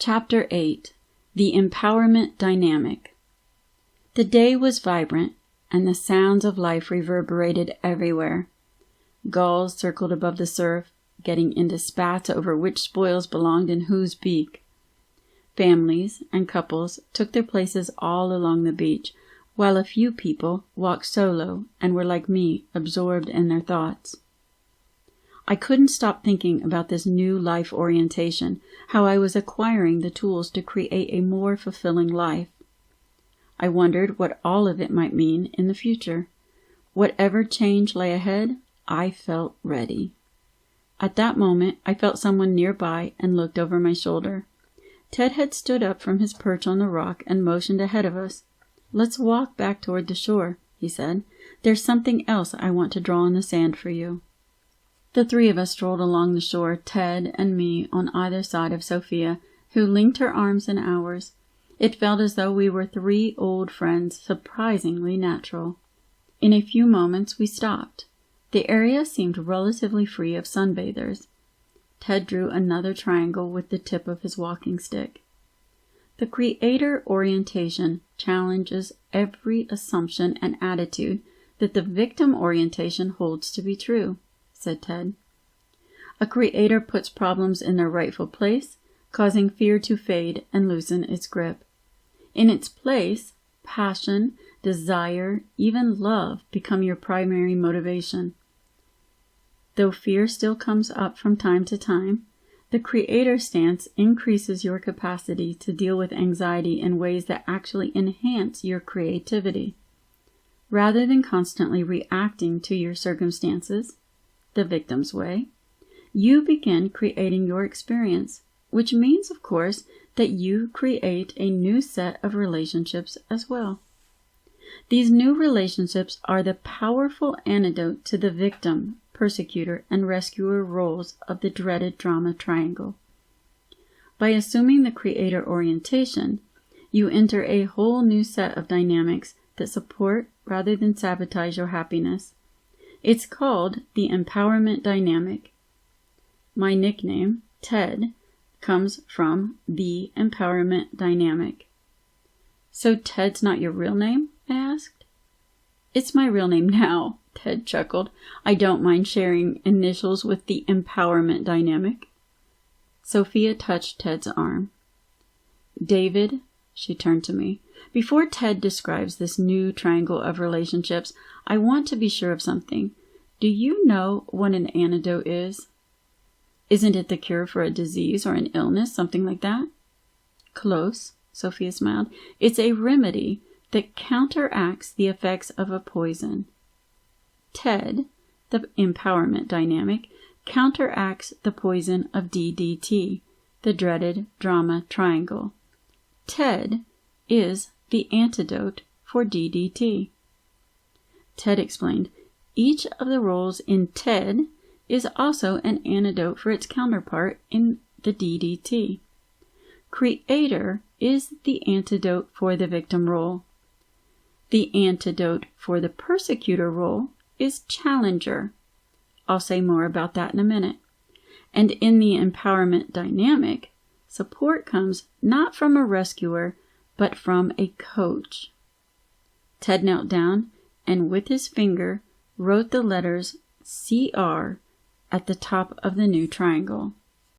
Chapter 8. The Empowerment Dynamic. The day was vibrant, and the sounds of life reverberated everywhere. Gulls circled above the surf, getting into spats over which spoils belonged in whose beak. Families and couples took their places all along the beach, while a few people walked solo and were like me, absorbed in their thoughts. I couldn't stop thinking about this new life orientation, how I was acquiring the tools to create a more fulfilling life. I wondered what all of it might mean in the future. Whatever change lay ahead, I felt ready. At that moment, I felt someone nearby and looked over my shoulder. Ted had stood up from his perch on the rock and motioned ahead of us. "Let's walk back toward the shore," he said. "There's something else I want to draw in the sand for you." The three of us strolled along the shore, Ted and me on either side of Sophia, who linked her arms in ours. It felt as though we were three old friends, surprisingly natural. In a few moments we stopped. The area seemed relatively free of sunbathers. Ted drew another triangle with the tip of his walking stick. The creator orientation challenges every assumption and attitude that the victim orientation holds to be true, said Ted. A creator puts problems in their rightful place, causing fear to fade and loosen its grip. In its place, passion, desire, even love become your primary motivation. Though fear still comes up from time to time, the creator stance increases your capacity to deal with anxiety in ways that actually enhance your creativity. Rather than constantly reacting to your circumstances, the victim's way, you begin creating your experience, which means, of course, that you create a new set of relationships as well. These new relationships are the powerful antidote to the victim, persecutor, and rescuer roles of the dreaded drama triangle. By assuming the creator orientation, you enter a whole new set of dynamics that support rather than sabotage your happiness. It's called the Empowerment Dynamic. My nickname, Ted, comes from the Empowerment Dynamic. "So Ted's not your real name?" I asked. "It's my real name now," Ted chuckled. "I don't mind sharing initials with the Empowerment Dynamic." Sophia touched Ted's arm. "David," she turned to me, "before Ted describes this new triangle of relationships, I want to be sure of something. Do you know what an antidote is? Isn't it the cure for a disease or an illness, something like that?" "Close," Sophia smiled. "It's a remedy that counteracts the effects of a poison." Ted, the Empowerment Dynamic, counteracts the poison of DDT, the dreaded drama triangle. Ted is the antidote for DDT. Ted explained, each of the roles in Ted is also an antidote for its counterpart in the DDT. Creator is the antidote for the victim role. The antidote for the persecutor role is challenger. I'll say more about that in a minute. And in the empowerment dynamic, support comes not from a rescuer, but from a coach. Ted knelt down and with his finger wrote the letters CR at the top of the new triangle.